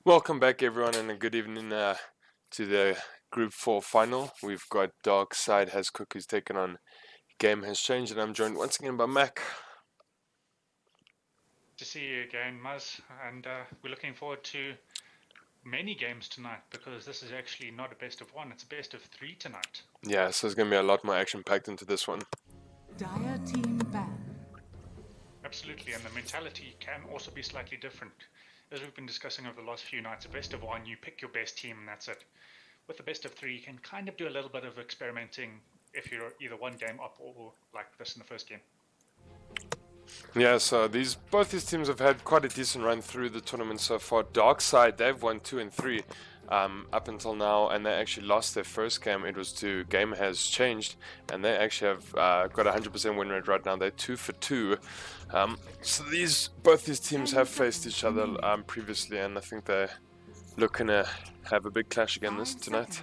Welcome back, everyone, and a good evening to the Group 4 final. We've got Dark Side Has Cookies taken on Game Has Changed, and I'm joined once again by Mac. To see you again, Muzz, and we're looking forward to many games tonight because this is actually not a best of one, it's a best of three tonight. Yeah, so there's going to be a lot more action packed into this one. Dire team ban. Absolutely, and the mentality can also be slightly different. As we've been discussing over the last few nights, a best of one, you pick your best team and that's it. With the best of three, you can kind of do a little bit of experimenting if you're either one game up or like this in the first game. Yeah, so both these teams have had quite a decent run through the tournament so far. Dark Side, they've won 2 and 3 up until now, and they actually lost their first game. It was to Game Has Changed, and they actually have got a 100% win rate right now. They're 2 for 2. So both these teams have faced each other previously, and I think they're looking to have a big clash again tonight.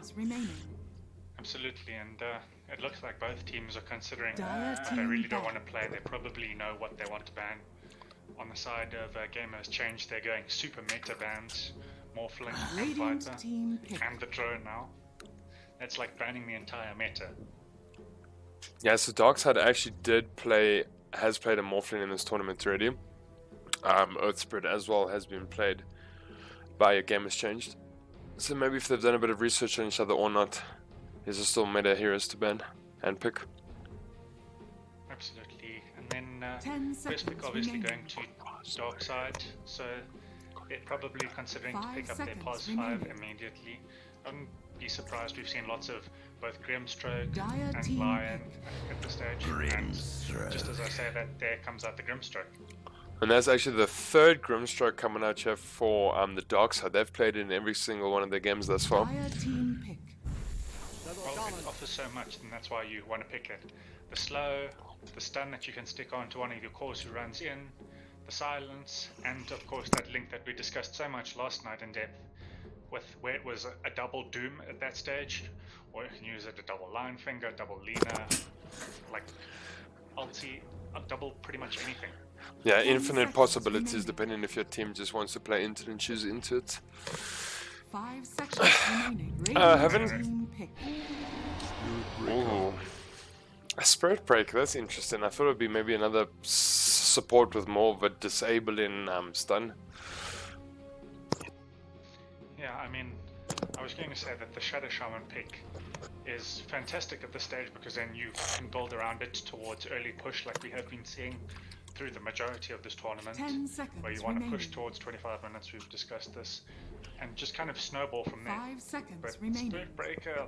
Absolutely, and it looks like both teams are considering that they really don't want to play. They probably know what they want to ban. On the side of Game Has Changed, they're going super meta bans, Morphling, and Viper, and the drone now. That's like banning the entire meta. Yeah, so Darkside actually has played a Morphling in this tournament already. Oathspread as well has been played by a Game Has Changed. So maybe if they've done a bit of research on each other or not, is there still meta heroes to ban and pick? Absolutely, and then first pick obviously going to Dark Side, so they're probably considering to pick up their pos 5 immediately. I wouldn't be surprised, we've seen lots of both Grimstroke and Lion at this stage, and just as I say that, there comes out the Grimstroke. And that's actually the third Grimstroke coming out here for the Dark Side. They've played in every single one of their games thus far. Well, it offers so much, and that's why you want to pick it. The slow, the stun that you can stick onto one of your cores who runs in, the silence, and of course that link that we discussed so much last night in depth, with where it was a double Doom at that stage, or you can use it a double Line Finger, double Lina, like ulti, a double pretty much anything. Yeah, infinite possibilities depending if your team just wants to play into it and choose into it. 5 seconds remaining. Ooh. A Spirit Break, that's interesting. I thought it would be maybe another support with more of a disabling stun. Yeah, I mean, I was going to say that the Shadow Shaman pick is fantastic at this stage because then you can build around it towards early push like we have been seeing through the majority of this tournament, where you want to push towards 25 minutes, we've discussed this, and just kind of snowball from there. 5 seconds but remaining. Spirit Breaker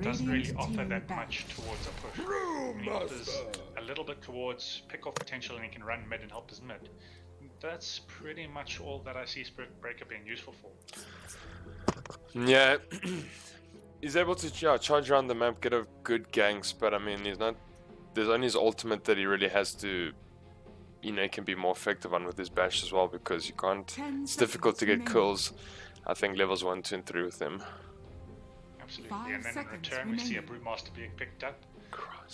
doesn't really offer that much towards a push. He offers a little bit towards pick-off potential, and he can run mid and help his mid. That's pretty much all that I see Spirit Breaker being useful for. Yeah, he's able to charge around the map, get a good ganks, but I mean, there's only his ultimate that he really has to, he can be more effective on with his bash as well, because you can't, it's difficult to get kills, I think levels 1, 2, and 3 with him. Absolutely, and then in return we see a Brewmaster being picked up.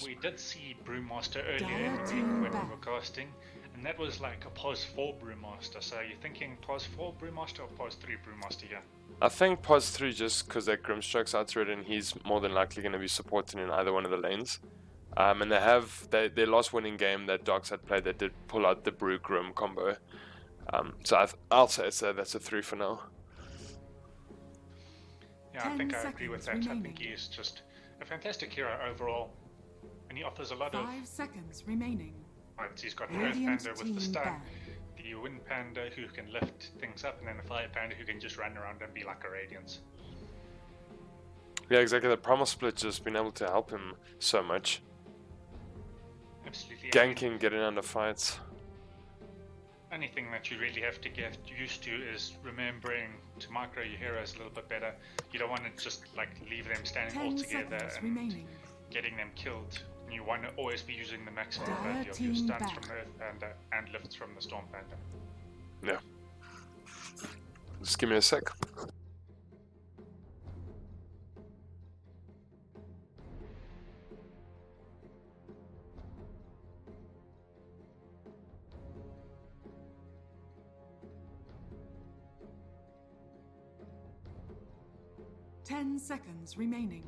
We did see Brewmaster earlier in the week when we were casting, and that was like a pos 4 Brewmaster, so you're thinking pos 4 Brewmaster or pos 3 Brewmaster here? I think pos 3 just because that Grimstroke's out through it, and he's more than likely going to be supporting in either one of the lanes. And they have their last winning game that Darkside played, they did pull out the Brew Grim combo. So I'll say that's a 3 for now. Yeah, I think I agree with that. I think he is just a fantastic hero overall, and he offers a lot of. 5 seconds remaining. Right, he's got the Earth Panda with the stun, the Wind Panda who can lift things up, and then the Fire Panda who can just run around and be like a Radiance. Yeah, exactly. The Primal Split just been able to help him so much. Absolutely. Ganking, getting under fights. Anything that you really have to get used to is remembering to micro your heroes a little bit better. You don't want to just like leave them standing all together and getting them killed. You want to always be using the maximum value of your stuns from the Earth Panda and lifts from the Storm Panda. Yeah. Just give me a sec. 10 seconds remaining.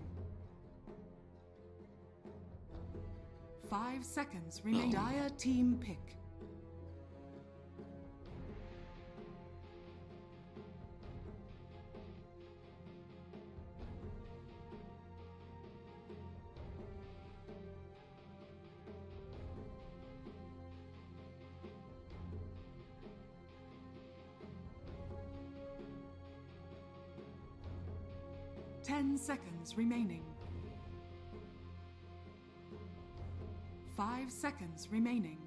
5 seconds remaining. Dire team pick. Ten seconds remaining. 5 seconds remaining.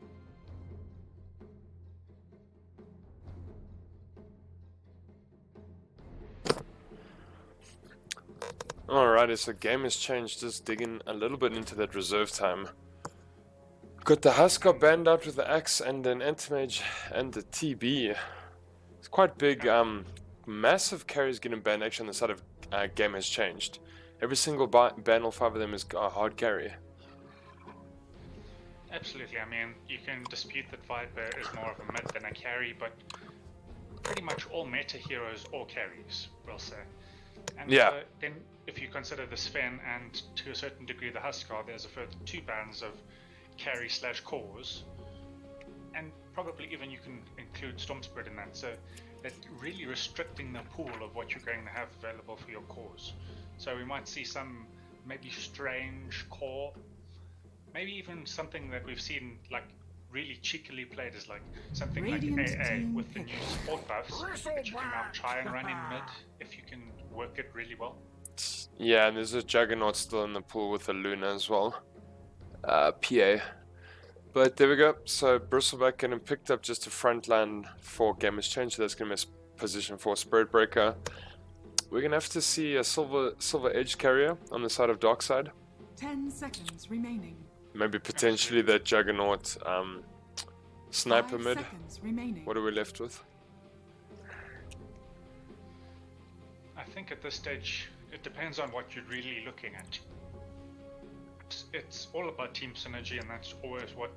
Alrighty, so game has changed. Just digging a little bit into that reserve time. Got the Huskar banned out with the Axe and an Anti-Mage and the TB. It's quite big. Massive carries getting banned actually on the side of game has changed. Every single ban, all 5 of them is a hard carry. Absolutely. I mean, you can dispute that Viper is more of a mid than a carry, but pretty much all meta heroes or carries, we'll say. And Yeah. then if you consider the Sven and to a certain degree the Huskar, there's a further 2 bans of carry / cores, and probably even you can include Stormspread in that. So that's really restricting the pool of what you're going to have available for your cores. So we might see some maybe strange core, maybe even something that we've seen like really cheekily played as like something Radiant like AA team with the pick. new support buffs that you can now try and run in mid if you can work it really well. Yeah, and there's a Juggernaut still in the pool with a Luna as well. PA. But there we go. So Bristleback getting picked up just to frontline for game has changed. So that's going to be a position for Spirit Breaker. We're going to have to see a silver edge carrier on the side of Darkside. 10 seconds remaining. Maybe potentially that Juggernaut sniper 5 mid. seconds remaining. What are we left with? I think at this stage it depends on what you're really looking at. It's all about team synergy, and that's always what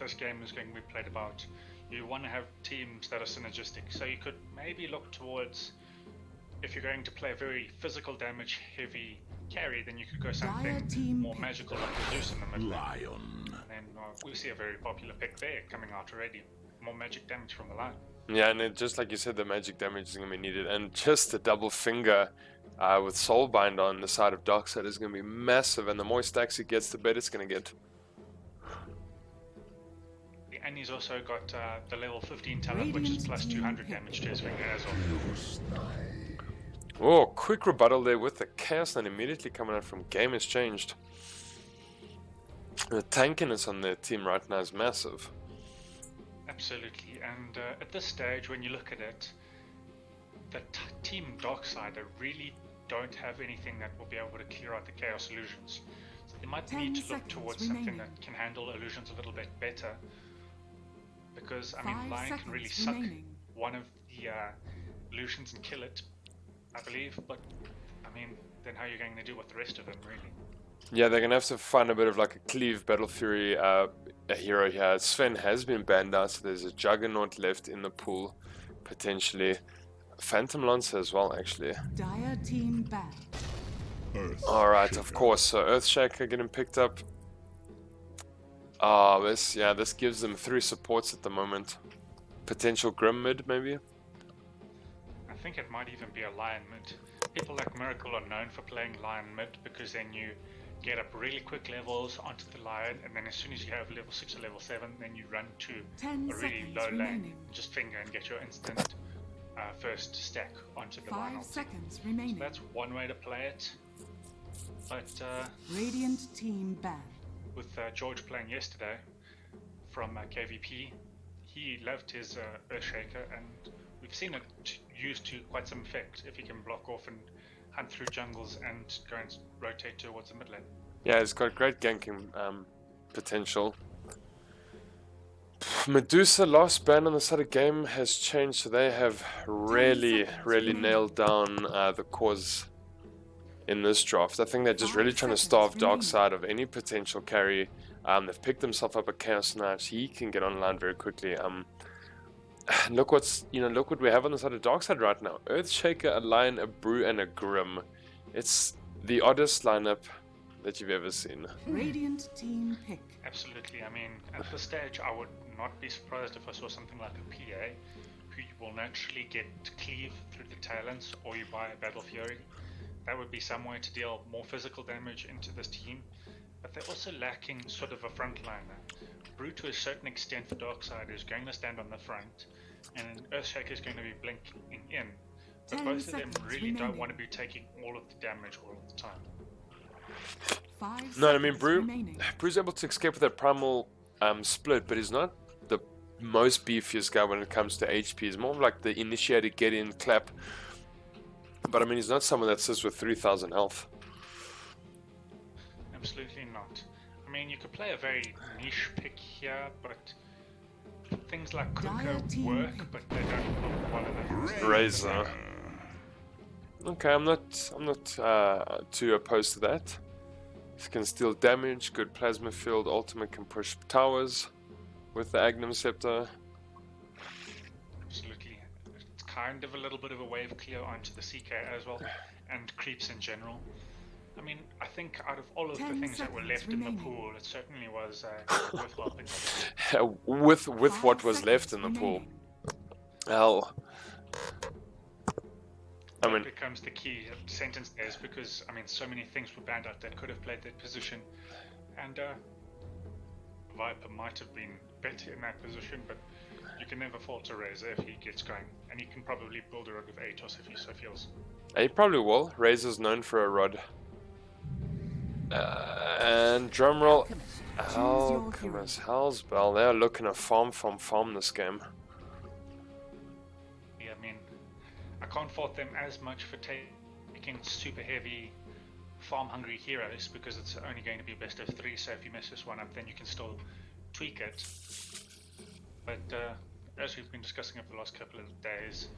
this game is going to be played about. You want to have teams that are synergistic, so you could maybe look towards, if you're going to play a very physical damage heavy carry, then you could go something team more pick. magical like the Zeus in the mid lane. Lion. And then we see a very popular pick there coming out already. More magic damage from the line. Yeah, and it, just like you said, the magic damage is going to be needed. And just the double finger with Soulbind on the side of Darkside is going to be massive. And the more stacks he gets, the better it's going to get. And he's also got the level 15 talent, which is plus 200 damage to his finger as well. Oh, quick rebuttal there with the Chaos Knight immediately coming out from game has changed. The tankiness on their team right now is massive. Absolutely, and at this stage, when you look at it, the team Darkside really don't have anything that will be able to clear out the Chaos illusions. So they might 10 need to look seconds towards something remaining. that can handle illusions a little bit better. Because, I mean, 5 Lion can really seconds suck remaining. one of the illusions and kill it, I believe, but, I mean, then how are you going to do with the rest of them, really? Yeah, they're going to have to find a bit of like a Cleave Battle Fury a hero here. Sven has been banned out, so there's a Juggernaut left in the pool, potentially. Phantom Lancer as well, actually. Dire team banned. Alright, of course, so Earthshaker getting picked up. This gives them 3 supports at the moment. Potential Grim mid, maybe? I think it might even be a Lion mid. People like Miracle are known for playing Lion mid because then you get up really quick levels onto the Lion, and then as soon as you have level 6 or level 7, then you run to 10 a really seconds low lane, remaining. just finger and get your instant first stack onto the Lion 5 ulti. seconds So remaining. that's one way to play it. But Radiant team banned. with George playing yesterday from KVP, he loved his Earthshaker, and we've seen it used to quite some effect if he can block off and hunt through jungles and go and rotate towards the mid lane. Yeah, it's got great ganking potential. Medusa last ban on the side of game has changed, so they have really nailed down the cause in this draft. I think they're just really trying to starve Darkside of any potential carry. They've picked themselves up a Chaos Knight. He can get online very quickly. Look what we have on the side of Darkside right now. Earthshaker, a Lion, a Brew, and a Grim. It's the oddest lineup that you've ever seen. Radiant team pick. Absolutely. I mean, at this stage, I would not be surprised if I saw something like a PA, who you will naturally get cleave through the talents, or you buy a Battle Fury. That would be some way to deal more physical damage into this team, but they're also lacking sort of a frontliner. Brew, to a certain extent, for Darkseid is going to stand on the front, and Earthshaker is going to be blinking in. But 10 both of them seconds really don't remaining. want to be taking all of the damage all of the time. 5 No, I mean, seconds remaining. Brew's able to escape with that primal split, but he's not the most beefiest guy when it comes to HP. He's more of like the initiated get in clap. But I mean, he's not someone that sits with 3,000 health. Absolutely not. I mean, you could play a very niche pick here, but things like Dire Kuka team work, pick. but they don't look well enough. Razor. Okay, I'm not too opposed to that. He can steal damage, good plasma field, ultimate can push towers with the Agnum Scepter. Absolutely. It's kind of a little bit of a wave clear onto the CK as well, and creeps in general. I mean, I think out of all of the 10 things that were seconds left in the remaining. pool, it certainly was worthwhile picking up. with 5 what was left in the seconds pool. remaining. Hell. I That mean, becomes the key sentence there, is because, I mean, so many things were banned out that could have played that position, and Viper might have been better in that position, but you can never fault a Razor if he gets going, and he can probably build a rod with Atos if he so feels. he probably will. Razor's known for a rod. And drumroll. Alchemist, Hell's Bell. They're looking to farm this game. Yeah, I mean, I can't fault them as much for taking super heavy farm-hungry heroes, because it's only going to be best of 3, so if you mess this one up, then you can still tweak it. But as we've been discussing over the last couple of days,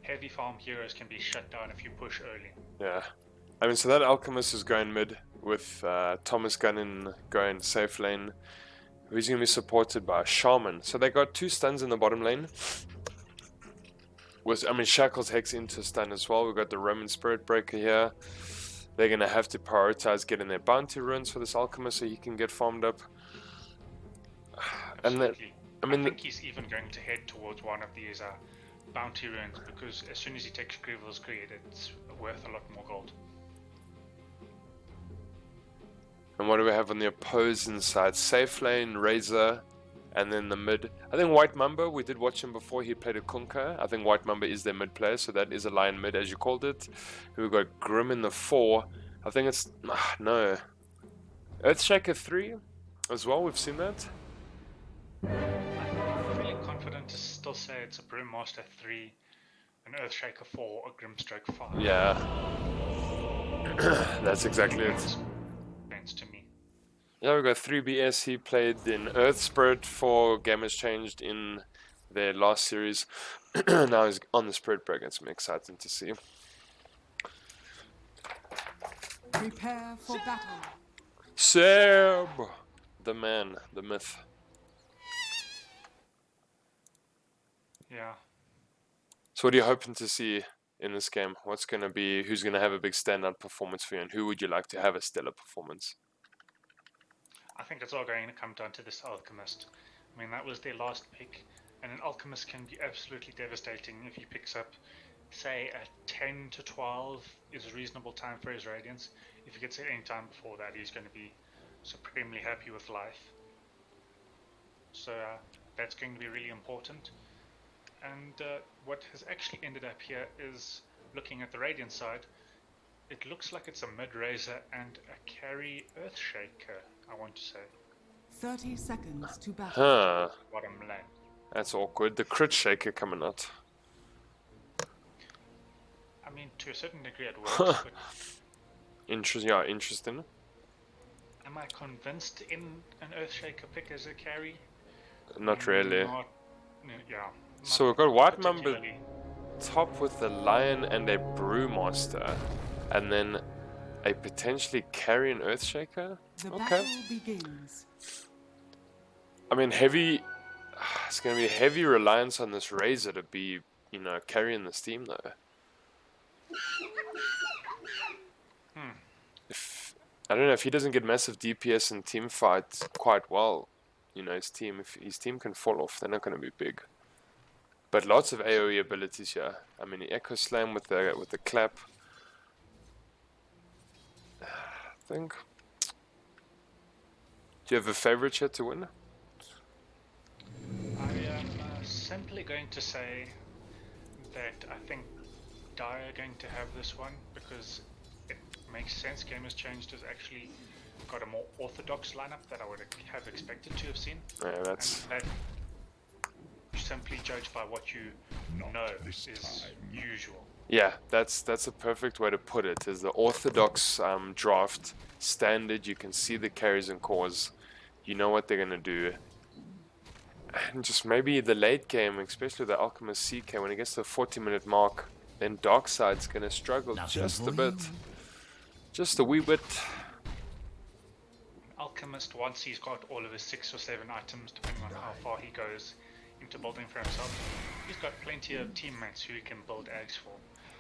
heavy farm heroes can be shut down if you push early. Yeah. I mean, so that Alchemist is going mid with Thomas Gunnin going safe lane. He's going to be supported by a Shaman. So they got 2 stuns in the bottom lane. I mean, Shackles Hex into stun as well. We've got the Roman Spirit Breaker here. They're going to have to prioritize getting their bounty runes for this Alchemist so he can get farmed up. And then, Absolutely. I mean, I think he's even going to head towards one of these bounty runes, because as soon as he takes Grievel's Greed, it's worth a lot more gold. and what do we have on the opposing side? Safe lane, Razor, and then the mid. I think White Mamba, we did watch him before, he played a Kunkka. I think White Mamba is their mid player, so that is a Lion mid, as you called it. We've got Grim in the 4. I think it's, no. Earthshaker 3 as well, we've seen that. I'm fairly confident to still say it's a Brewmaster 3, an Earthshaker 4, a Grimstroke 5. Yeah. That's exactly it. Sense to me. Yeah, we've got 3BS. He played in Earth Spirit for Game has changed in their last series. Now he's on the Spirit Break. It's exciting to see. Prepare for battle. Seb! The man, the myth. Yeah. So what are you hoping to see in this game? What's going to be, who's going to have a big standout performance for you, and who would you like to have a stellar performance? I think it's all going to come down to this Alchemist. I mean, that was their last pick, and an Alchemist can be absolutely devastating if he picks up, say, a 10 to 12 is a reasonable time for his Radiance. If he gets it any time before that, he's going to be supremely happy with life. So that's going to be really important. And what has actually ended up here is, looking at the Radiant side, it looks like it's a mid-Razor and a carry Earthshaker, I want to say. 30 seconds to battle. Huh. Bottom lane. That's awkward. The Crit Shaker coming out. I mean, to a certain degree it works, but Interesting. am I convinced in an Earthshaker pick as a carry? Not really. Yeah. So we've got White Mamba particularly. top with the Lion and a Brewmaster, and then a potentially carry and Earthshaker. The Okay. battle begins. I mean, it's going to be heavy reliance on this Razor to be, carrying this team, though. If I don't know if he doesn't get massive DPS in team fights quite well, you know, if his team can fall off, they're not going to be big. But lots of AoE abilities here. I mean, the Echo Slam with the clap. I think. Do you have a favorite here to win? I am simply going to say that I think Dire are going to have this one because it makes sense. Game has changed, has actually got a more orthodox lineup that I would have expected to have seen. Yeah, that's. And that simply judged by what you know is usual. Yeah, that's a perfect way to put it. Is the orthodox draft standard? You can see the carries and cores. You know what they're gonna do. And just maybe the late game, especially the Alchemist CK, when it gets to the 40-minute mark, then Darkside's gonna struggle just a bit. Just a wee bit. Alchemist, once he's got all of his 6 or 7 items, depending on how far he goes into building for himself, he's got plenty of teammates who he can build Ags for.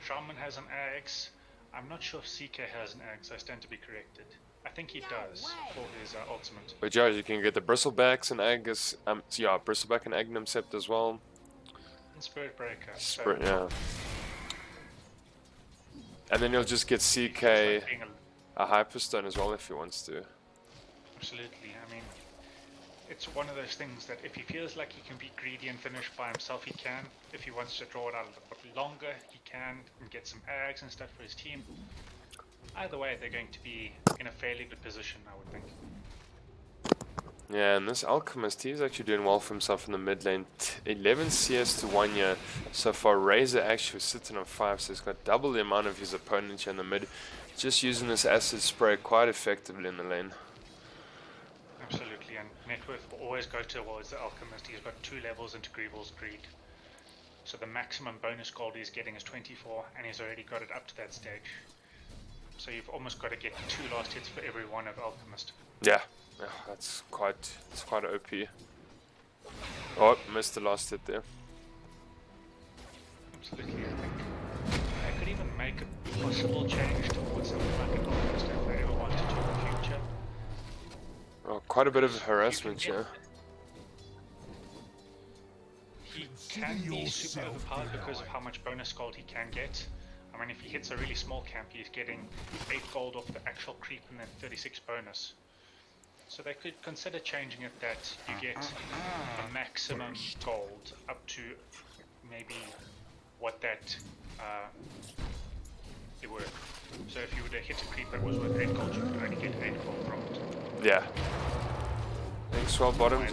Shaman has an Ags. I'm not sure if CK has an Ags, I stand to be corrected. I think he does for his ultimate. But yeah, you can get the Bristlebacks and Agus, yeah, Bristleback and Agnum Sept as well. And Spirit Breaker. Yeah. And then you'll just get CK a Hyperstone as well if he wants to. Absolutely. I mean, it's one of those things that if he feels like he can be greedy and finish by himself, he can. If he wants to draw it out a little bit longer, he can, and get some Ags and stuff for his team. Either way, they're going to be in a fairly good position, I would think. Yeah, and this Alchemist, he's actually doing well for himself in the mid lane. 11 CS to 1 year so far. Razor actually was sitting on 5, so he's got double the amount of his opponent here in the mid. Just using this acid spray quite effectively in the lane. Absolutely, and Networth will always go towards the Alchemist. He's got 2 levels into Greevil's Greed. So the maximum bonus gold he's getting is 24, and he's already got it up to that stage. So you've almost got to get 2 last hits for every one of Alchemist. Yeah, it's quite OP. Oh, missed the last hit there. Absolutely, I think I could even make a possible change towards something like an Alchemist if they ever wanted to in the future. Oh, quite a bit of harassment here. He can be super overpowered because of how much bonus gold he can get. I mean, if he hits a really small camp, he's getting 8 gold off the actual creep and then 36 bonus. So they could consider changing it that you get a maximum gold up to maybe what that it worth. So if you were to hit a creep that was worth 8 gold, you could only get 8 gold from it. Yeah. Thanks, well, bottom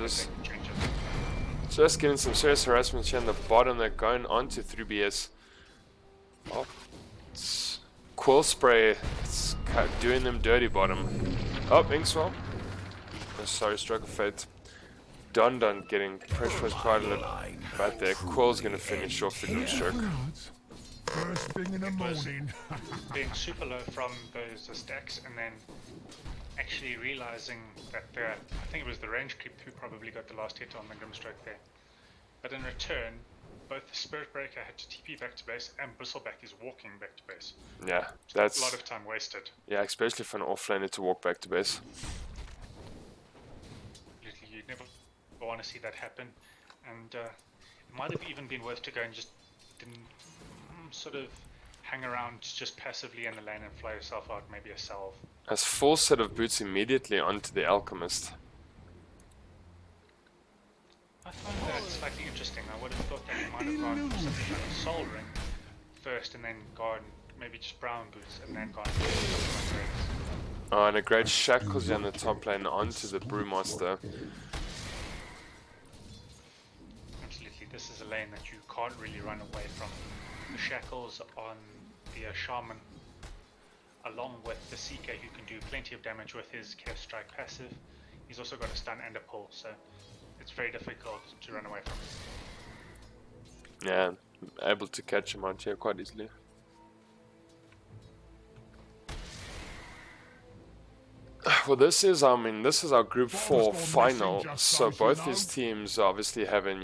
just getting some serious harassment here on the bottom. They're going on to 3BS. Oh, it's Quill Spray. It's doing them dirty, bottom. Oh, Inkswell. Oh, sorry, Stroke of Fate. Don getting pressurized quite a little right there. Quill's gonna finish off the group stroke. First thing in the morning. Being super low from those stacks and then actually realizing that I think it was the range creep who probably got the last hit on the Grimstroke there. But in return, both the Spirit Breaker had to TP back to base and Bristleback is walking back to base. Yeah, so that's a lot of time wasted. Yeah, especially for an offlaner to walk back to base. You never want to see that happen, and it might have even been worth to go and just sort of hang around just passively in the lane and fly yourself out, maybe a salve. As full set of boots immediately onto the Alchemist. I find that slightly interesting. I would have thought that he might have gone for something like a Soul Ring first and then gone maybe just brown boots and then gone for something like that. Oh, and a great shackles on the top lane onto the Brewmaster. Absolutely, this is a lane that you can't really run away from. The shackles on the Shaman, along with the CK who can do plenty of damage with his Kev Strike passive. He's also got a stun and a pull, so it's very difficult to run away from. Yeah, able to catch him out here quite easily. Well, this is our Group 4 final, so both these teams obviously having,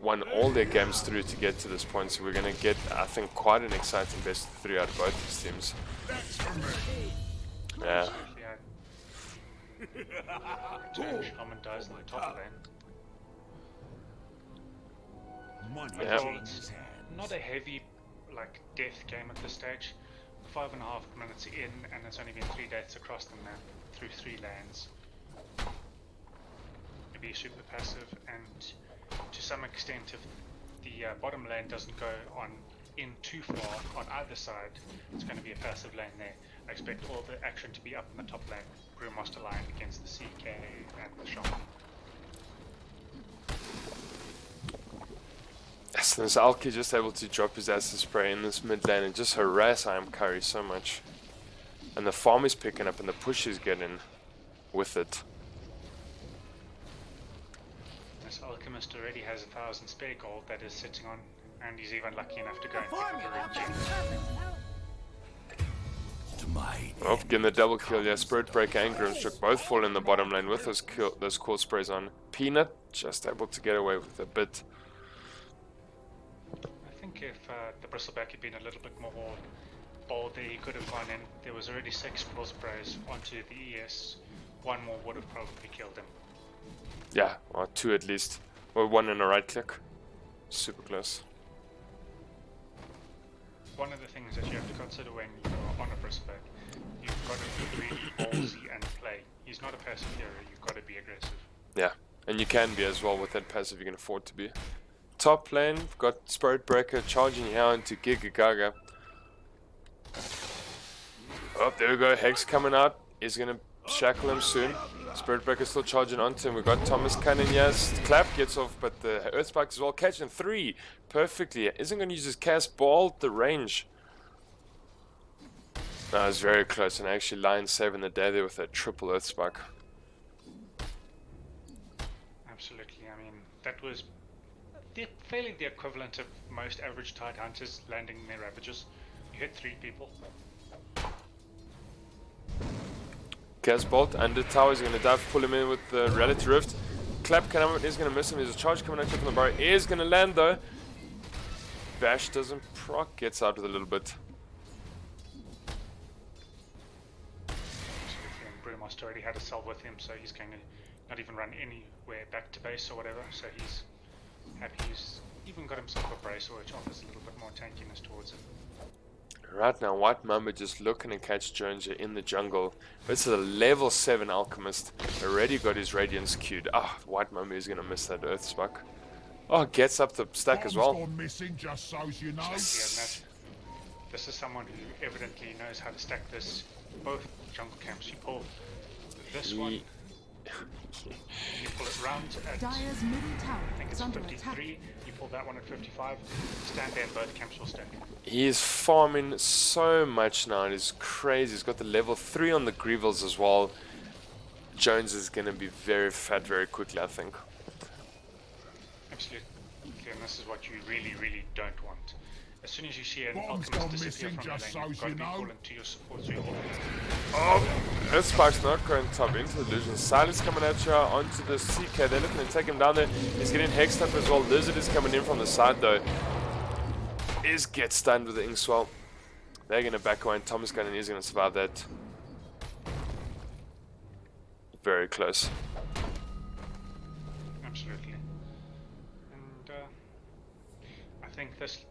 won all their games through to get to this point. So we're going to get, I think, quite an exciting best of 3 out of both these teams. That's for me. Yeah. Shaman dies in the top lane. Money Yeah. Well, it's not a heavy like death game at this stage. 5.5 minutes in, and it's only been 3 deaths across the map through 3 lanes. Maybe super passive, and to some extent, if the bottom lane doesn't go on in too far on either side, it's going to be a passive lane there. I expect all the action to be up in the top lane. Brewmaster line against the CK and the Shaman. Yes, and this Alki just able to drop his acid spray in this mid lane and just harass I Am Curry so much. And the farm is picking up and the push is getting with it. This Alchemist already has 1,000 spare gold that is sitting on, and he's even lucky enough to go and pick up the regen. Oh, getting the double kill, yeah. Spirit Breaker and Grimstroke both fall in the bottom lane with those cool sprays on. Peanut just able to get away with a bit. I think if the Bristleback had been a little bit more bold there, he could have gone in. There was already 6 quill sprays onto the ES. 1 more would have probably killed him. Yeah, or 2 at least. Or 1 in a right click. Super close. One of the things that you have to consider when you're on a Bristleback, you've got to be really ballsy and play. He's not a passive hero, you've got to be aggressive. Yeah, and you can be as well with that passive, you can afford to be. Top lane, we've got Spirit Breaker charging here into Giga Gaga. Oh, there we go, Hex coming out. He's gonna shackle him soon. Spirit Breaker still charging onto him. We've got Thomas Cannon, yes. Clap gets off, but the Earth Spike as well. Catching 3 perfectly. Isn't going to use his cast ball the range. No, it's very close, and actually Lion saving the day there with that triple Earth Spike. Absolutely, I mean, that was fairly the equivalent of most average Tide Hunters landing their Ravages. You hit 3 people. Cast Bolt under tower is going to dive, pull him in with the Reality Rift. Clap Cannon is going to miss him. There's a charge coming out from the bar. Is going to land though. Bash doesn't proc, gets out with a little bit. Absolutely, and Brewmaster already had a cell with him, so he's going to not even run anywhere back to base or whatever, so he's happy. He's even got himself a brace, which offers a little bit more tankiness towards him. Right now, White Mamba just looking to catch Jones in the jungle. This is a level 7 Alchemist. Already got his Radiance queued. Ah, White Mamba is going to miss that Earth Spark. Oh, gets up the stack as well. Gone missing, just so you know. Yes, and this is someone who evidently knows how to stack this. Both jungle camps. You pull this one, you pull it round at, Dire's middle tower I think is it's under 53. attack. You pull that one at 55. Stand there, and both camps will stack. He is farming so much now. It is crazy. He's got the level 3 on the Greevils as well. Jones is going to be very fat very quickly, I think. Absolutely, and this is what you really, really don't want. As soon as you see an Bomb's Alchemist gone disappear missing, from the just lane, you've so got to you be know. calling to your support. So you're Oh, Earth Spark's not going top into the illusion. Silence coming at you onto the CK. They're looking to take him down there. He's getting hexed up as well. Lizard is coming in from the side though. Is get stunned with the Inkswell. They're going to back away and Thomas Gunn is going to survive that. Very close. absolutely. And I think this,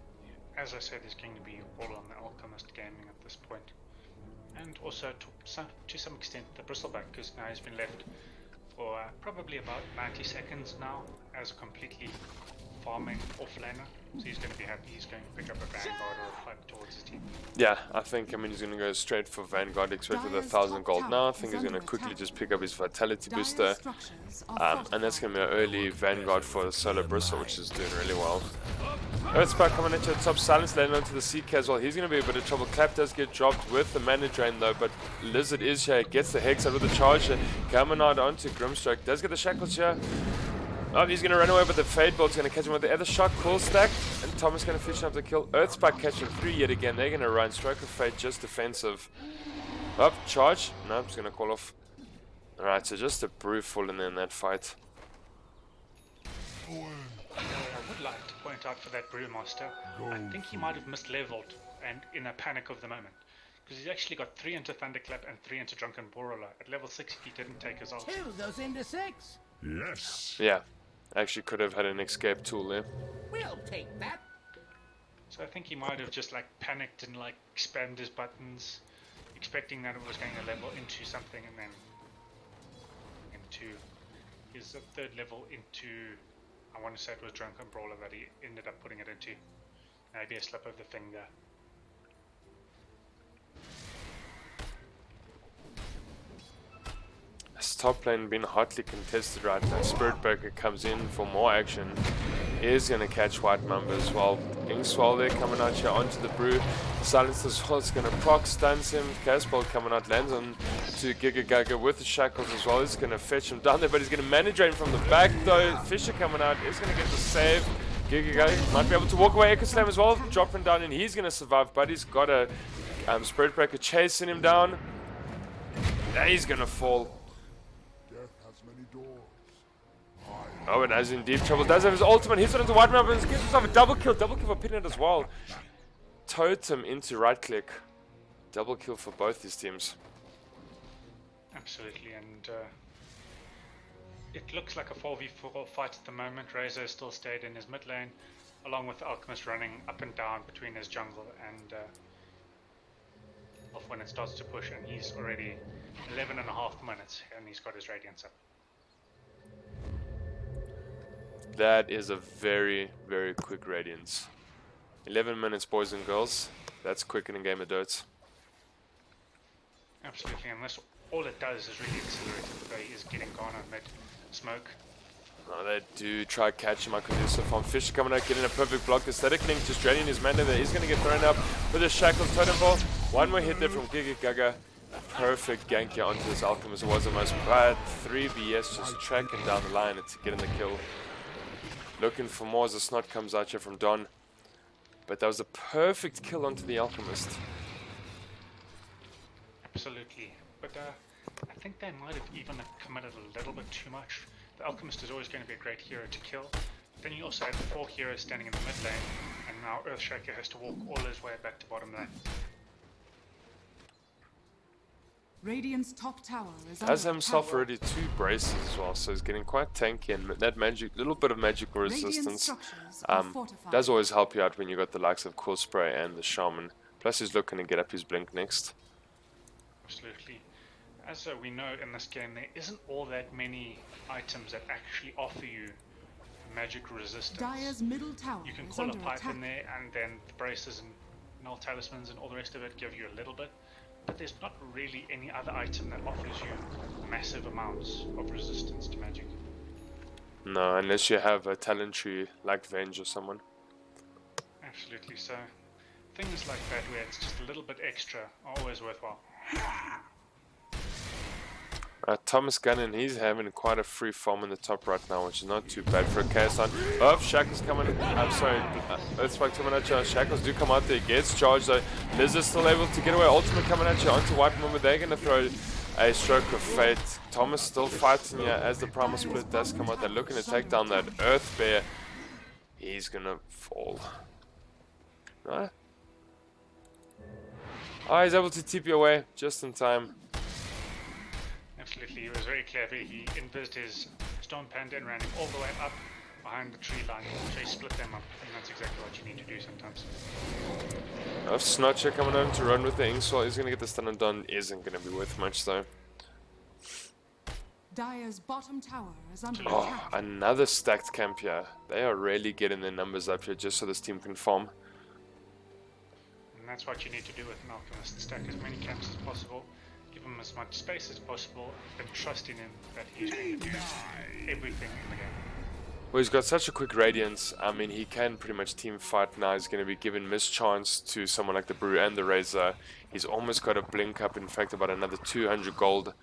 as I said, is going to be all on the Alchemist gaming at this point. And also to some extent the Bristleback, because now he's been left for probably about 90 seconds now as a completely farming offlaner. So he's going to be happy. He's going to pick up a Vanguard or a fight towards his team. Yeah, I mean, he's going to go straight for Vanguard, expect with 1,000 gold now. I think he's going to quickly just pick up his Vitality booster. And that's going to be an early Vanguard for Solo Bristle, which is doing really well. Earth Spark coming into the top, Silence landing onto the CK as well. He's going to be a bit of trouble. Clap does get dropped with the Mana Drain though, but Lizard is here, gets the Hex out with the charge. Coming out onto Grimstroke, does get the Shackles here. Oh, he's going to run away, but the Fade Bolt's going to catch him with the other shot. Cool stack, and Thomas going to fish up the kill. Earth Spark catching 3 yet again. They're going to run. Stroke of Fate, just defensive. Up, charge. No, he's going to call off. Alright, so just a brew falling in that fight. I would like to point out for that Brewmaster, I think he might have misleveled and in a panic of the moment. Because he's actually got 3 into Thunderclap and 3 into Drunken Brawler. At level 6 he didn't take his ult. 2 goes into 6. Yes. Yeah, actually could have had an escape tool there. We'll take that. So I think he might have just like panicked and like spammed his buttons, expecting that it was going to level into something and then into his 3rd level into, I want to say it was Drunken Brawler that he ended up putting it into. Maybe a slip of the finger. This top lane being hotly contested right now. Spirit Breaker comes in for more action. Is going to catch White Mamba as well. Inkswell there coming out here onto the Brew. Silence as well. It's going to proc, stuns him. Casbolt coming out, lands on to Giga Gaga with the shackles as well. He's going to fetch him down there, but he's going to manage drain from the back though. Fisher coming out is going to get the save. Giga Gaga might be able to walk away. Echo Slam as well, dropping down, and he's going to survive, but he's got a Spirit Breaker chasing him down. Yeah, he's going to fall. Death has many doors. Oh, and as in deep trouble, does have his ultimate, hits it into White Mamba and gives himself a double kill for pinning it as well. Totem into right click. Double kill for both these teams. Absolutely, and it looks like a 4v4 fight at the moment. Razor still stayed in his mid lane, along with the Alchemist running up and down between his jungle and off when it starts to push, and he's already 11.5 minutes and he's got his Radiance up. That is a very, very quick Radiance. 11 minutes, boys and girls. That's quick in a game of Dotes. Absolutely, and this, all it does is really accelerate it. He is getting gone on mid smoke. Oh, they do try to catch him. I can do so from Fisher coming out, getting a perfect block. The Static Link just draining his mana there. He's going to get thrown up with the Shackles Totem Ball. One more hit there from Giga Gaga. Perfect gank here onto this Alchemist. It was the most bad 3BS just tracking down the line to get in the kill. Looking for more as the Snot comes out here from Don. But that was a perfect kill onto the Alchemist. Absolutely, but I think they might have even committed a little bit too much. The Alchemist is always going to be a great hero to kill. Then you also have 4 heroes standing in the mid lane, and now Earthshaker has to walk all his way back to bottom lane. Radiant's top tower is Has under himself attack. already 2 braces as well, so he's getting quite tanky, and that magic, little bit of magical Radiant resistance structures are fortified. does always help you out when you got the likes of Cool Spray and the Shaman. Plus he's looking to get up his blink next. Absolutely. As we know in this game, there isn't all that many items that actually offer you magic resistance. Dire's middle tower You can is call a under pipe attack. in there, and then the braces and null talismans and all the rest of it give you a little bit. But there's not really any other item that offers you massive amounts of resistance to magic. No, unless you have a talent tree like Venge or someone. Absolutely, so things like that where it's just a little bit extra are always worthwhile. Thomas Gunnan, he's having quite a free farm in the top right now, which is not too bad for a Chaos. Oh, Shackles coming. I'm sorry, Earthspike coming at you. Shackles do come out there, gets charged though. Liz is still able to get away. Ultimate coming at you onto White Mamba. They're going to throw a stroke of fate. Thomas still fighting here as the Primal Split does come out. They're looking to take down that Earth Bear. He's going to fall. No? Oh, he's able to TP away just in time. Absolutely, he was very clever. He inverted his Storm Panda and ran him all the way up behind the tree line. So he split them up, and that's exactly what you need to do sometimes. Snotcher coming over to run with the Inkswell. He's going to get the stun and done. Isn't going to be worth much though. Dire's bottom tower is under Oh, attack. another stacked camp here. They are really getting their numbers up here just so this team can farm. And that's what you need to do with an Alchemist. Stack as many camps as possible, give him as much space as possible, and trust in him that he's going to do everything in the game. Well, he's got such a quick Radiance. I mean, he can pretty much team fight now. He's going to be given mischance to someone like the Brew and the Razor. He's almost got a blink up, in fact, about another 200 gold.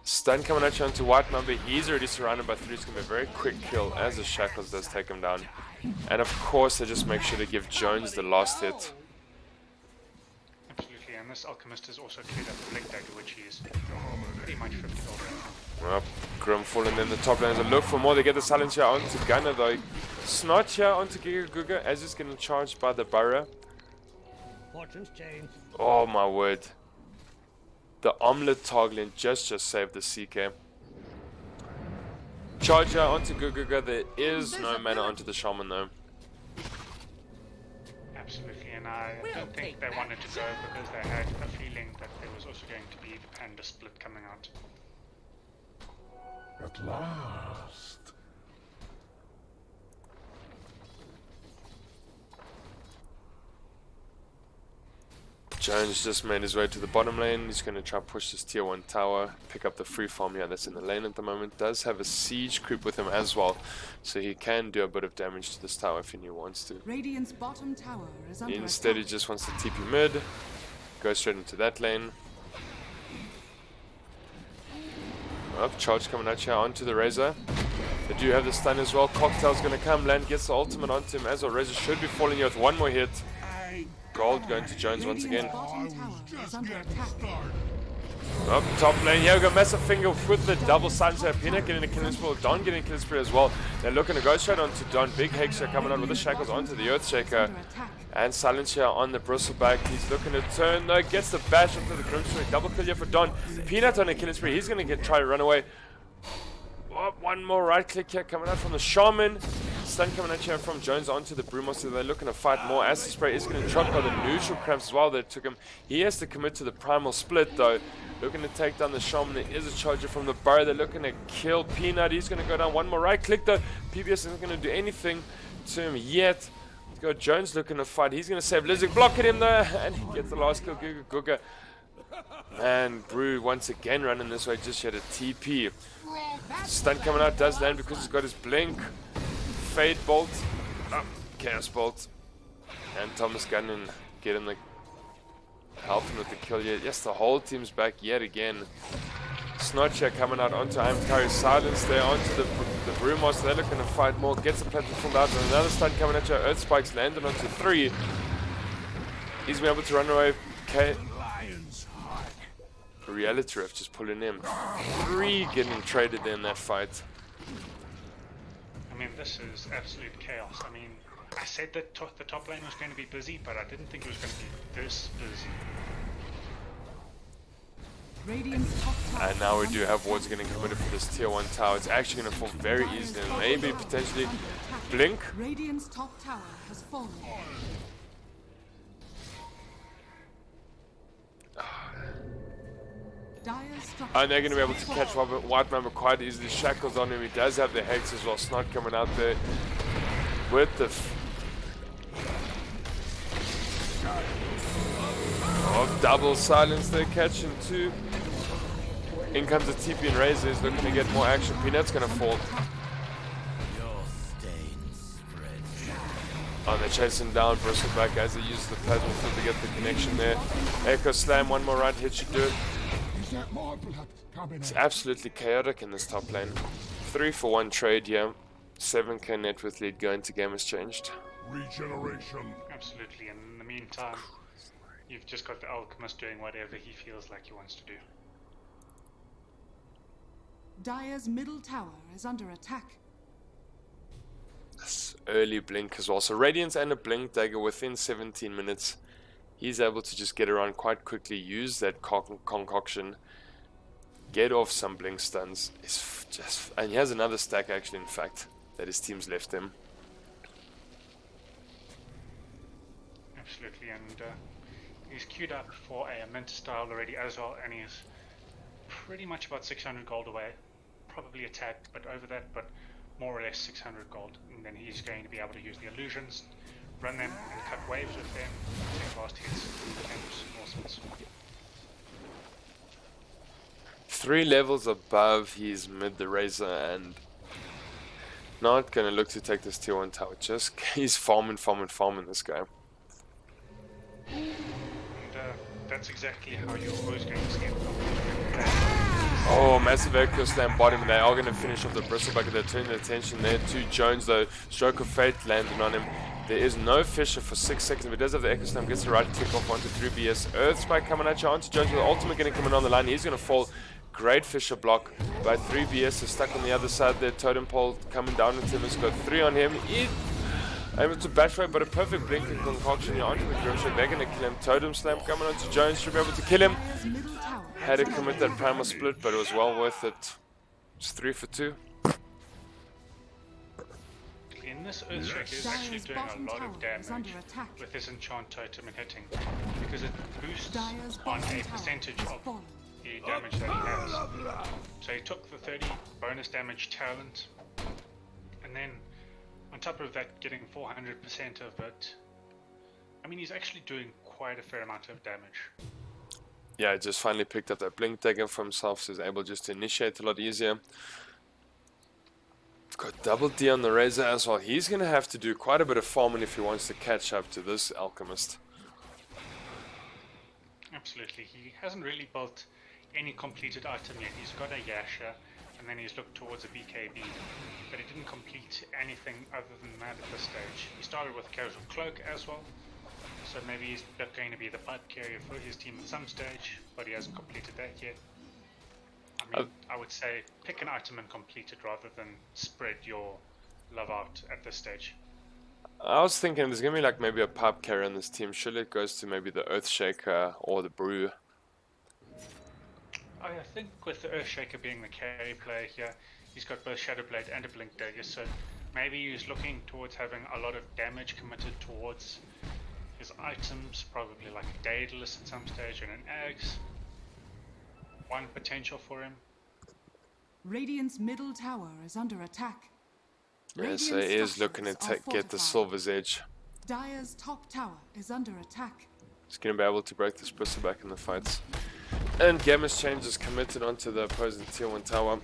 Stun coming at you onto White Mamba. He's already surrounded by 3. It's going to be a very quick kill as the Shackles does take him down. And of course, they just make sure to give Jones the last hit. Absolutely, and this Alchemist has also cleared up the Blink Dagger, which he is pretty much 50 gold right now. Well, Grim falling in the top lane. Look for more. They get the silence here onto Gunner though. Snot here onto Giga Guga as he's getting charged by the Burrow. Fortune's changed. Oh my word. The omelet toggling just saved the CK. Charger onto Guga. There is no mana onto the Shaman though. Absolutely, and I don't think they wanted to go because they had a feeling that there was also going to be the Panda split coming out. At last. Jones just made his way to the bottom lane. He's going to try push this tier 1 tower, pick up the free farm here that's in the lane at the moment. Does have a siege creep with him as well, so he can do a bit of damage to this tower if he wants to. Radiant's bottom tower is under Instead he attack. just wants to TP mid, go straight into that lane. Oh, charge coming out here onto the Razor. They do have the stun as well. Cocktail's going to come, land gets the ultimate onto him as well. Razor should be falling here with one more hit. Gold going to Jones once again. Radiant's bottom tower is under attack. Up top lane, here we go, massive finger with the double silence there. Peanut getting a killing spree, Don getting a killing spree as well. They're looking to go straight onto Don. Big Hexer coming out with the shackles onto the Earthshaker. Under attack. And silence here on the bristleback. He's looking to turn, no, gets the bash onto the Grimstreak. Double kill here for Don. Peanut on a killing spree, he's going to try to run away. Oh, one more right click here coming out from the Shaman. Stun coming out here from Jones onto the Brewmaster. They're looking to fight more. Acid Spray is going to drop by the neutral cramps as well. They took him. He has to commit to the primal split though. Looking to take down the Shaman. There is a charger from the Burrow. They're looking to kill Peanut. He's going to go down. One more right click though. PBS isn't going to do anything to him yet. Let's go. Jones looking to fight. He's going to save Lizard. Blocking him there. And he gets the last kill. Guga Guga. And Brew once again running this way. Just had a TP. Stun coming out. Does land because he's got his blink. Fade Bolt. Chaos Bolt. And Thomas Gunn getting the helping with the kill yet. Yes, the whole team's back yet again. Snotcher coming out onto Imtari. Silence there onto the Brewmaster. They're looking to fight more. Gets the platform pulled out. And another stun coming at you. Earth Spikes landed onto 3. He's been able to run away. Reality Rift just pulling him. 3 getting traded there in that fight. I mean, this is absolute chaos. I mean, I said that the top lane was going to be busy, but I didn't think it was going to be this busy. Radiant's top tower And now we is do under have attack. wards getting committed for this tier 1 tower. It's actually going to fall very easily and maybe potentially Under attack. blink. Radiant's top tower has fallen. Dire structures And they're going to be able to fall. catch White Mamba quite easily. Shackles on him. He does have the Hex as well. Snot coming out there with the double silence there, catching 2. In comes the TP and Razor. He's looking to get more action. Peanut's going to fall. Oh, they're chasing down Bristleback as they use the plasma field to get the connection there. Echo Slam, one more right hit should do it. Is that my blood coming It's out? absolutely chaotic in this top lane. 3 for 1 trade here. 7k net worth lead going to game has changed. Regeneration. Absolutely, and in the meantime, you've just got the Alchemist doing whatever he feels like he wants to do. Dire's middle tower is under attack. This early blink as well. So Radiance and a blink dagger within 17 minutes. He's able to just get around quite quickly, use that concoction, get off some blink stuns. It's just, and he has another stack actually, in fact, that his team's left him. Absolutely, and he's queued up for a Mint style already as well, and he's pretty much about 600 gold away. Probably a tad, but over that, but more or less 600 gold. And then he's going to be able to use the illusions, run them, and cut waves with them, take fast hits, and all sorts. 3 levels above his mid the Razor, and not gonna look to take this tier 1 tower. Just he's farming this guy. And that's exactly how you're always going to skip. Oh, massive Echo Slam bottom, and they are going to finish off the Bristleback. They're turning their attention there to Jones, though. Stroke of Fate landing on him. There is no Fisher for 6 seconds, but he does have the Echo Slam. Gets the right click off onto 3BS. Earth Spike coming at you onto Jones with the ultimate getting coming on the line. He's going to fall. great Fisher block by 3BS is stuck on the other side there. Totem Pole coming down at him. He's got 3 on him. Able to bash away, but a perfect blink and concoction here onto the Grim Shot. They're going to kill him. Totem Slam coming onto Jones. Should be able to kill him. Had to commit that primal split, but it was well worth it. It's 3 for 2. In this Earthshaker is actually doing a lot of damage with his enchant totem and hitting, because it boosts on a percentage of the damage that he has. So he took the 30 bonus damage talent, and then on top of that getting 400% of it. I mean, he's actually doing quite a fair amount of damage. Yeah, he just finally picked up that blink dagger for himself, so he's able just to initiate a lot easier. Got double D on the Razor as well. He's going to have to do quite a bit of farming if he wants to catch up to this Alchemist. Absolutely. He hasn't really built any completed item yet. He's got a Yasha, and then he's looked towards a BKB, but he didn't complete anything other than that at this stage. He started with a Casual Cloak as well, so maybe he's going to be the pipe carrier for his team at some stage, but he hasn't completed that yet. I mean, I would say pick an item and complete it rather than spread your love out at this stage. I was thinking there's going to be like maybe a pipe carrier on this team. Surely it goes to maybe the Earthshaker or the Brew. I think with the Earthshaker being the carry player here, he's got both Shadowblade and a Blink Dagger, so maybe he's looking towards having a lot of damage committed towards his items, probably like a Daedalus at some stage and an Axe. One potential for him. Radiant's middle tower is under attack. Yeah, so he is looking to get the Silver's Edge. Dire's top tower is under attack. He's going to be able to break this Bristle back in the fights. And Gamma's Change is committed onto the opposing tier 1 tower.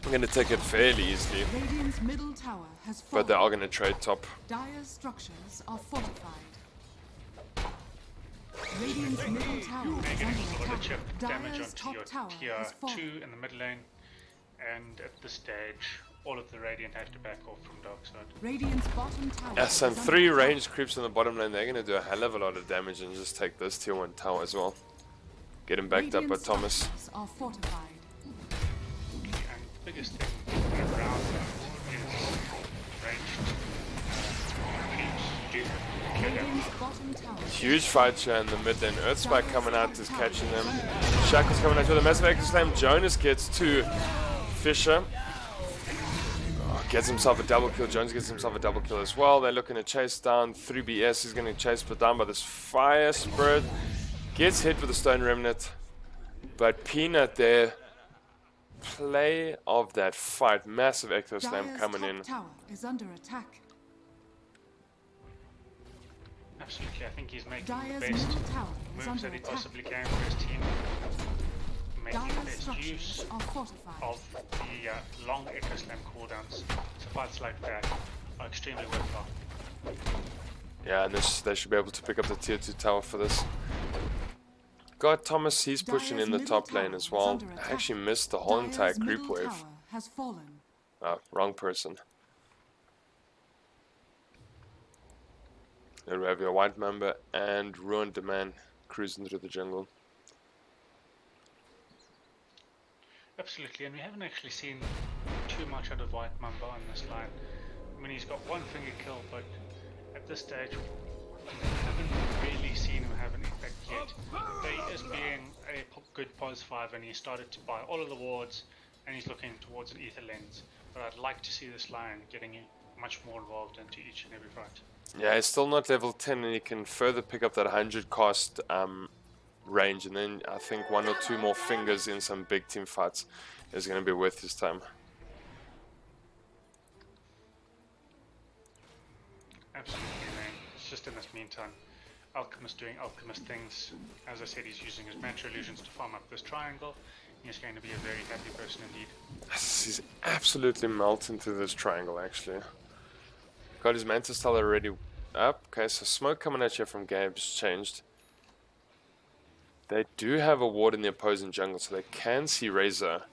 I'm going to take it fairly easily. Radiant's middle tower has fallen. But they are going to trade top. Dire's structures are fortified. Radiant's middle tower You're is getting under a lot of attack. chip damage Dire's onto top your tower tier has 2 fallen. in the mid lane, and at this stage, all of the Radiant have to back off from Darkside. Radiant's bottom tower Yeah, some is under 3 attack. ranged creeps in the bottom lane. They're going to do a hell of a lot of damage and just take this tier 1 tower as well. Get him backed up by Radiant's Thomas. structures are fortified. And the biggest thing around that is ranged creeps do kill them. Radiant's bottom tower. Huge fight here in the mid lane. Earthspike coming out is catching them. Shackle's coming out with a massive Echo Slam. Jonas gets to Fisher. Oh, gets himself a double kill. Jones gets himself a double kill as well. They're looking to chase down 3BS. He's going to chase put down by this Fire Spirit. Gets hit with a Stone Remnant. But Peanut there. Play of that fight. Massive Echo Slam Dire's coming top in. tower is under attack. Absolutely, I think he's making Dyer's the best middle tower is moves under that he attack. possibly can for his team. Making the Dire's best structures use are fortified. of the long Echo Slam cooldowns. So fights like that are extremely worthwhile. Yeah, and they should be able to pick up the tier 2 tower for this. God, Thomas, he's pushing Dire's in the middle top lane tower as is well. under I attack. actually missed the whole entire Dire's creep middle wave. tower has fallen. Oh, wrong person. There we have your White Mamba and Ruined Demand cruising through the jungle. Absolutely, and we haven't actually seen too much out of White Mamba on this line. I mean, he's got one finger kill, but at this stage, we haven't really seen him have an impact yet. But he is being a good pos 5, and he started to buy all of the wards, and he's looking towards an ether lens. But I'd like to see this line getting much more involved into each and every fight. Yeah, he's still not level 10 and he can further pick up that 100 cost range, and then I think 1 or 2 more fingers in some big team fights is going to be worth his time. Absolutely, man. It's just in this meantime, Alchemist doing Alchemist things. As I said, he's using his Mantra Illusions to farm up this triangle. He's going to be a very happy person indeed. He's absolutely melting through this triangle, actually. Got his Manta Style already up. Okay, so smoke coming at you from Gabe's changed. They do have a ward in the opposing jungle, so they can see Razor.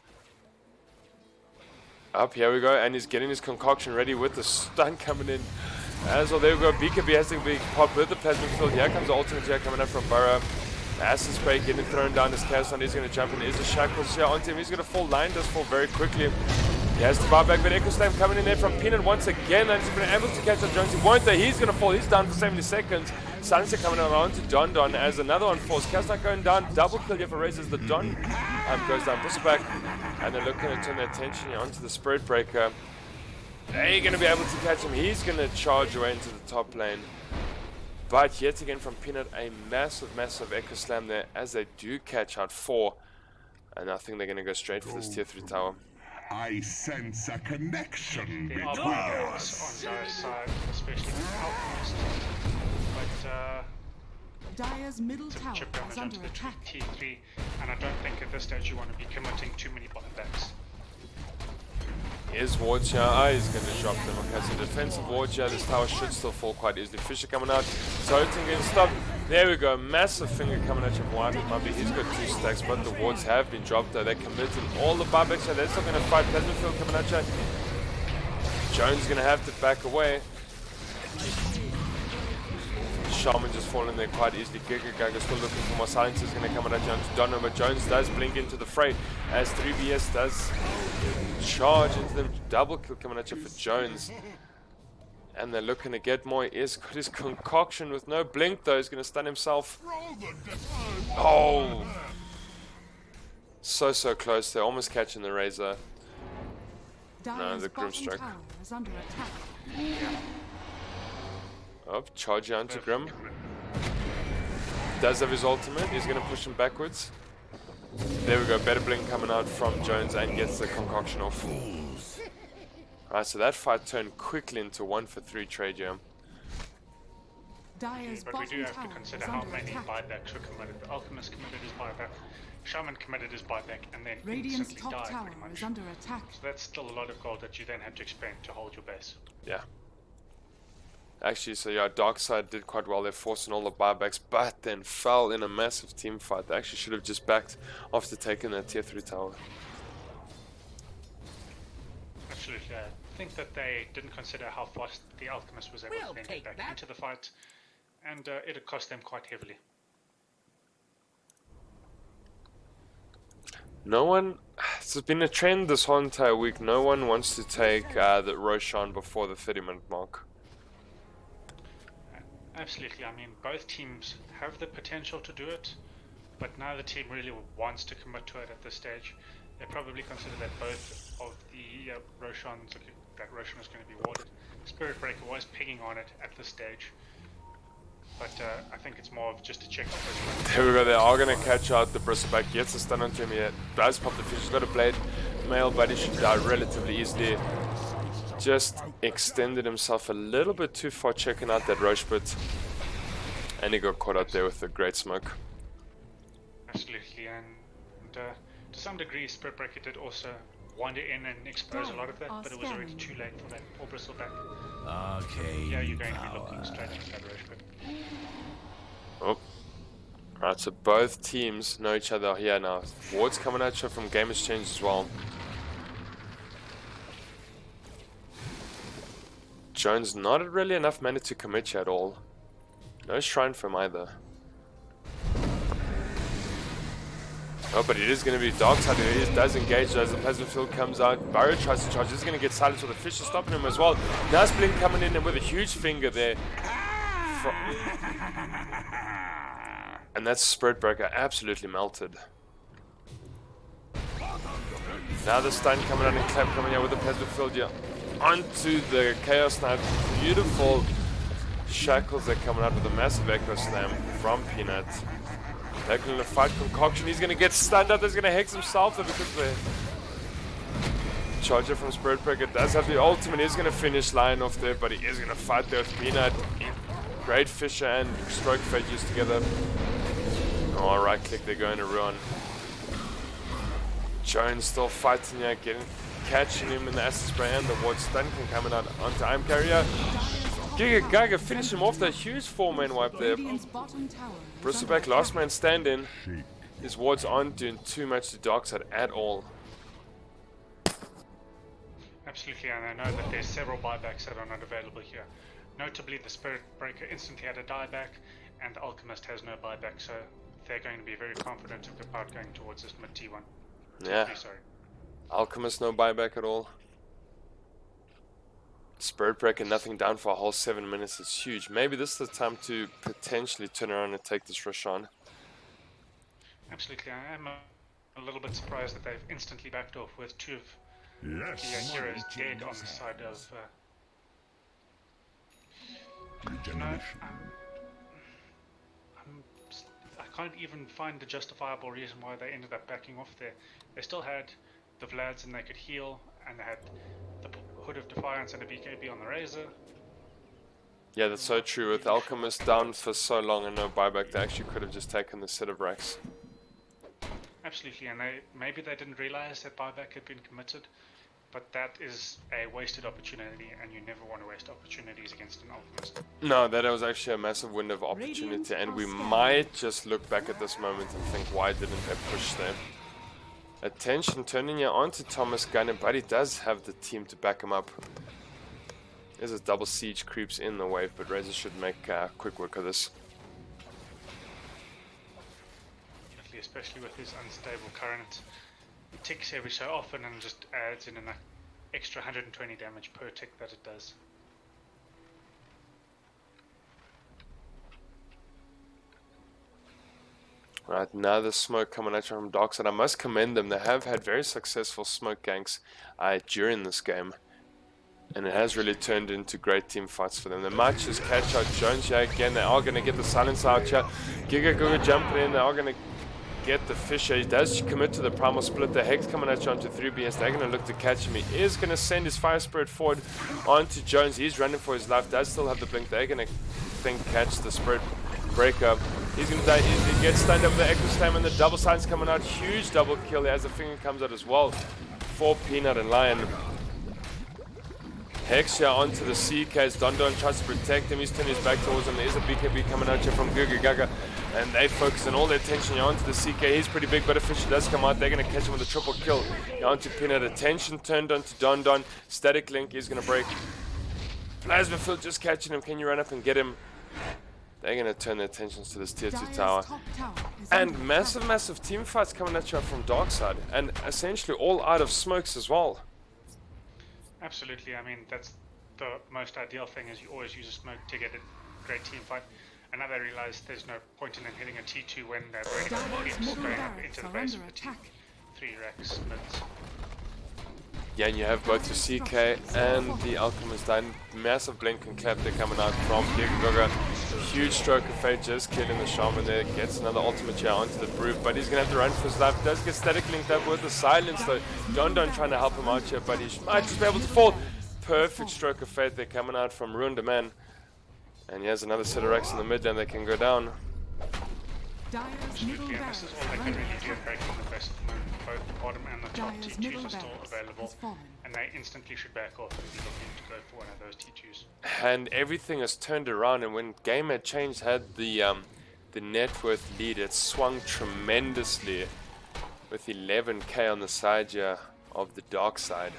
Up, here we go, and he's getting his concoction ready with the stun coming in. As well, there we go, BKB has to be popped with the Plasma Field. Here comes the ultimate here coming up from Burrow. Acid spray getting thrown down as Chaos Knight is going to jump in. There's a shackles here onto him. He's going to fall. Line does fall very quickly. He has to buy back, but Echo Slam coming in there from Peanut once again, and he's been able to catch up Jones. He won't, though. He's going to fall. He's down for 70 seconds. Silencer coming around to Don Don as another one falls. Chaos Knight going down. Double kill here for Razors. The Don goes down. Bristleback, and they're looking to turn their attention here onto the Spirit Breaker. They're going to be able to catch him. He's going to charge away into the top lane. But yet again from Peanut, a massive, massive Echo Slam there as they do catch out 4. And I think they're going to go straight for this tier 3 tower. I sense a connection There are between buybacks on Dire's side, especially with Alchemist. But Dire's middle tower chip is damage under onto the attack. T3, and I don't think at this stage you want to be committing too many buybacks. Here's wards here. He's going to drop them. Okay, so defensive wards here. This tower should still fall quite easily. Fisher coming out. Toting getting stopped. There we go. Massive finger coming at you from White Mumby. He's got 2 stacks, but the wards have been dropped though. They're committing all the buybacks here. They're still going to fight. Plasmafield coming at you. Jones going to have to back away. Shaman just falling there quite easily. Giga Gaga still looking for more. Silence is going to come at Jones. Don't know, but Jones does blink into the fray as 3BS does charge into them. Double kill coming at you for Jones. And they're looking to get more. He's got his concoction with no blink though. He's going to stun himself. Oh! So close. They're almost catching the Razor. Dire's the Grim bottom Stroke. tower is under attack. Oh, charge onto Grim. Does have his ultimate. He's going to push him backwards. There we go. Better blink coming out from Jones and gets the concoction off. Right, so that fight turned quickly into 1 for 3 trade here. Dire's But we do bottom have to tower consider is how under many attack. buybacks were committed. The Alchemist committed his buyback, Shaman committed his buyback, and then Radiant's instantly top died tower pretty much. is under attack. So that's still a lot of gold that you then have to expend to hold your base. Yeah. Actually, so yeah, Darkside did quite well. They're forcing all the buybacks, but then fell in a massive team fight. They actually should have just backed after taking that tier 3 tower. Absolutely. I think that they didn't consider how fast the Alchemist was able We'll to then take get back that. into the fight, and it cost them quite heavily. No one, it's been a trend this whole entire week. No one wants to take the Roshan before the 30-minute mark. Absolutely. I mean, both teams have the potential to do it, but neither team really wants to commit to it at this stage. They probably consider that both of the Roshans, that Roshan was going to be warded. Spirit Breaker was pinging on it at this stage, but I think it's more of just a check off. There we go, they are going to catch out the Bristleback. Gets a stun onto him here. Does pop the fish. He's got a blade mail, but he should die relatively easily. Just extended himself a little bit too far checking out that Roche bit. And he got caught out there with the great smoke. Absolutely, and to some degree, Spirit Breaker did also wander in and expose a lot of that, but it was already too late for that poor Bristleback. Okay. Yeah, you're going to be looking straight into that Roche bit. Oh. Right, so both teams know each other here now. Ward's coming at you from Game Exchange as well. Jones not really enough mana to commit you at all. No shrine from either. Oh, but it is going to be Darkside. He does engage as the Plasma Field comes out. Barrow tries to charge. He's going to get silenced with the Fisher stopping him as well. Nice blink coming in with a huge finger there. And that's Spirit Breaker absolutely melted. Now the stun coming out and clap coming out with the Plasma Field here. Onto the Chaos Knight. Beautiful shackles that coming out with a massive Echo Slam from Peanut. They're going to fight Concoction. He's going to get stunned up. He's going to hex himself though because the charger from Spirit Breaker does have the ultimate. He's going to finish line off there, but he is going to fight there with Peanut. Great Fisher and Stroke Fate used together. Oh, right click, they're going to run. Jones still fighting here, catching him in the acid spray and the ward stun can coming out onto Time Carrier. Giga Gaga finish him off that huge 4-man wipe there. Radiant's bottom tower is Bristleback, under last attack. man standing. His wards aren't doing too much to Darkside at all. Absolutely, and I know that there's several buybacks that are not available here. Notably, the Spirit Breaker instantly had a dieback, and the Alchemist has no buyback, so they're going to be very confident about going towards this mid T1. Yeah. T3, sorry. Alchemist, no buyback at all. Spirit Breaker, nothing down for a whole 7 minutes. It's huge. Maybe this is the time to potentially turn around and take this rush on. Absolutely. I am a little bit surprised that they've instantly backed off with two of Yes. the heroes dead on the side of... Regeneration. I can't even find a justifiable reason why they ended up backing off there. They still had the Vlads and they could heal, and they had the Hood of Defiance and a BKB on the Razor. Yeah, that's so true. With Alchemist down for so long and no buyback, they actually could have just taken the set of racks. Absolutely, and maybe they didn't realize that buyback had been committed, but that is a wasted opportunity, and you never want to waste opportunities against an Alchemist. No, that was actually a massive window of opportunity, and we might just look back at this moment and think, why didn't they push there? Attention, turning you onto Thomas Gunner, but he does have the team to back him up. There's a double siege creeps in the wave, but Razor should make quick work of this. Especially with his unstable current. It ticks every so often and just adds in an extra 120 damage per tick that it does. Right, now the smoke coming at you from Darkside. I must commend them. They have had very successful smoke ganks during this game. And it has really turned into great team fights for them. They might just catch out Jones here again. They are going to get the silence out here. Giga jumping in. They are going to get the Fisher. He does commit to the primal split. The Hex coming at you onto 3BS. They're going to look to catch him. He is going to send his Fire Spirit forward onto Jones. He's running for his life. Does still have the blink. They're going to catch the Spirit Breaker. He's going to die. He gets stunned up with the Echo Slam, and the double signs coming out. Huge double kill as the finger comes out as well for Peanut and Lion. Hex here onto the CK as Don tries to protect him. He's turning his back towards him. There is a BKB coming out here from Guga Gaga, and they focus on all their attention here onto the CK. He's pretty big, but a Fisher does come out. They're going to catch him with a triple kill here onto Peanut. Attention turned onto Don. Static Link is going to break. Plasma Field just catching him. Can you run up and get him? They're going to turn their attentions to this tier 2 tower. And massive team fights coming at you from Darkside, and essentially all out of smokes as well. Absolutely, I mean, that's the most ideal thing, is you always use a smoke to get a great team fight. And now they realize there's no point in them hitting a T2 when they're breaking creeps going up into the base of the T3 racks. Yeah, and you have both the CK and the Alchemist dying. Massive blink and clap they're coming out from Giga. Huge stroke of fate, just killing the Shaman there. Gets another ultimate here onto the Brute, but he's going to have to run for his life. Does get static linked up with the silence though. Don trying to help him out here, but he might just be able to fall. Perfect stroke of fate. They're coming out from Ruined Man. And he has another set of racks in the mid lane. They can go down. Absolutely, and this is all they can really do at breaking the best of the moment. Both the bottom and the top T2s are still available, and they instantly should back off and be looking to go for one of those T2s. And everything has turned around, and when game had changed, had the net worth lead, it swung tremendously with 11k on the side here of the dark side.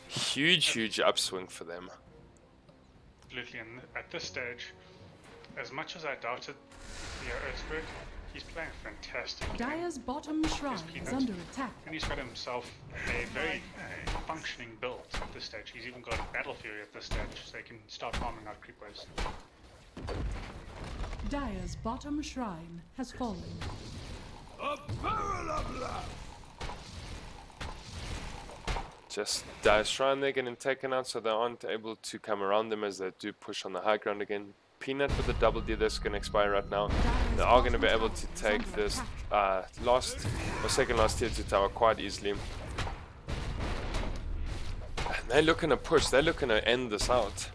Huge upswing for them. Absolutely, and at this stage, as much as I doubted the Earthsbird, he's playing fantastic. Dire's bottom shrine is under attack. And he's got himself a very functioning build at this stage. He's even got a Battle Fury at this stage, so they can start farming out creep waves. Dire's bottom shrine has fallen. Just Dire Shrine, they're getting taken out, so they aren't able to come around them as they do push on the high ground again. Peanut with the double D that's going to expire right now. They are going to be able to take this second last tier 2 tower quite easily. And they're looking to push, they're looking to end this out.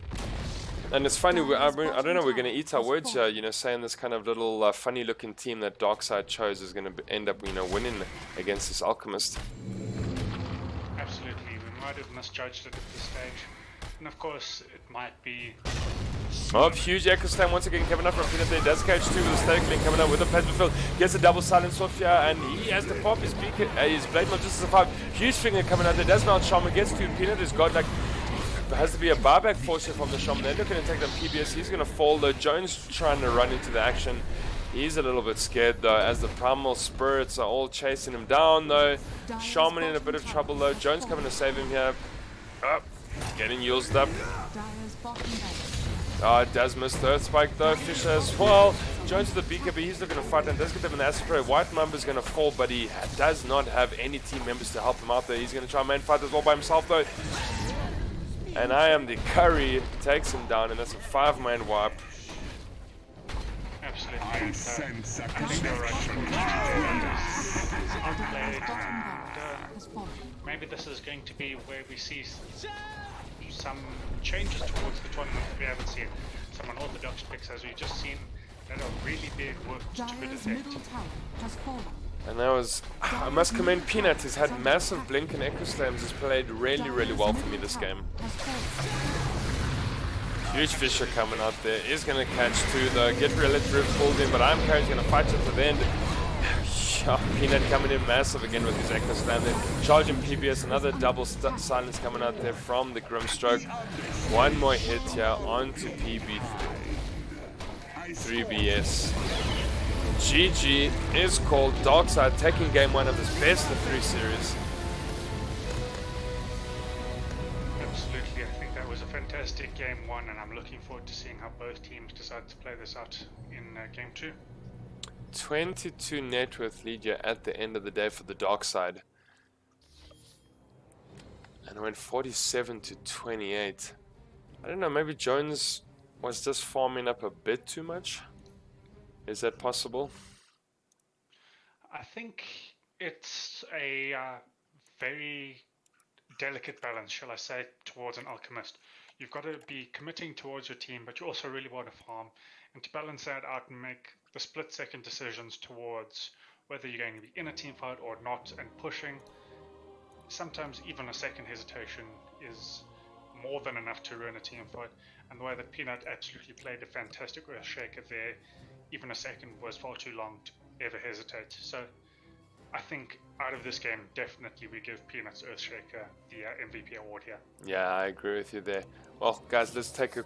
And it's funny, I don't know, we're going to eat our words here, you know, saying this kind of little funny looking team that Darkside chose is going to end up, you know, winning against this Alchemist. Absolutely, we might have misjudged it at this stage. And of course, it might be... Oh, huge Echo Slam once again coming up from Peanut there. Does catch 2 with a static link coming up with a plasma field. Gets a double silence off here, and he has to pop his blade not just as a 5. Huge finger coming out there. Does mount Shaman, gets 2. Peanut has got like... There has to be a buyback force here from the Shaman. They're looking to take them PBS. He's going to fall though. Jones trying to run into the action. He's a little bit scared though, as the primal spirits are all chasing him down though. Shaman in a bit of trouble though. Jones coming to save him here. Oh, getting used up. Does miss the Earth Spike though. Fisher as well. Jones to the BKB, he's looking to fight and does get them an acid spray. White Mamba's going to fall, but he does not have any team members to help him out there. He's going to try and main fight as well by himself though. And I am the Curry, takes him down, and that's a 5-man wipe. Absolutely. I sense a I think you're right. Maybe this is going to be where we see some changes towards the tournament that we haven't seen. Some unorthodox picks, as we've just seen, that are really big work to be detected. And that was, I must commend Peanut. He's had massive blink and echo slams. He's played really, really well for me this game. Huge Fisher coming out there. Is going to catch two though. Get Reality pulled in, but I'm Curry's going to fight it to the end. Peanut coming in massive again with his echo slam there. Charging PBS, another double silence coming out there from the Grimstroke. One more hit here onto PB. 3BS. GG is called. Darkside taking game 1 of this best of 3 series. Absolutely, I think that was a fantastic game 1, and I'm looking forward to seeing how both teams decide to play this out in game 2. 22 net worth lead here at the end of the day for the Darkside. And it went 47 to 28. I don't know, maybe Jones was just farming up a bit too much. Is that possible? I think it's a very delicate balance, shall I say, towards an alchemist. You've got to be committing towards your team, but you also really want to farm. And to balance that out and make the split-second decisions towards whether you're going to be in a team fight or not and pushing, sometimes even a second hesitation is more than enough to ruin a team fight. And the way that Peanut absolutely played a fantastic Earthshaker there, even a second was far too long to ever hesitate. So I think out of this game, definitely we give Peanut's Earthshaker the MVP award here. Yeah, I agree with you there. Well, guys, let's take a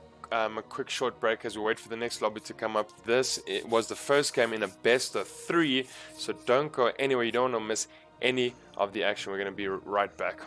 quick short break as we wait for the next lobby to come up. This was the first game in a best of 3, so don't go anywhere. You don't want to miss any of the action. We're going to be right back.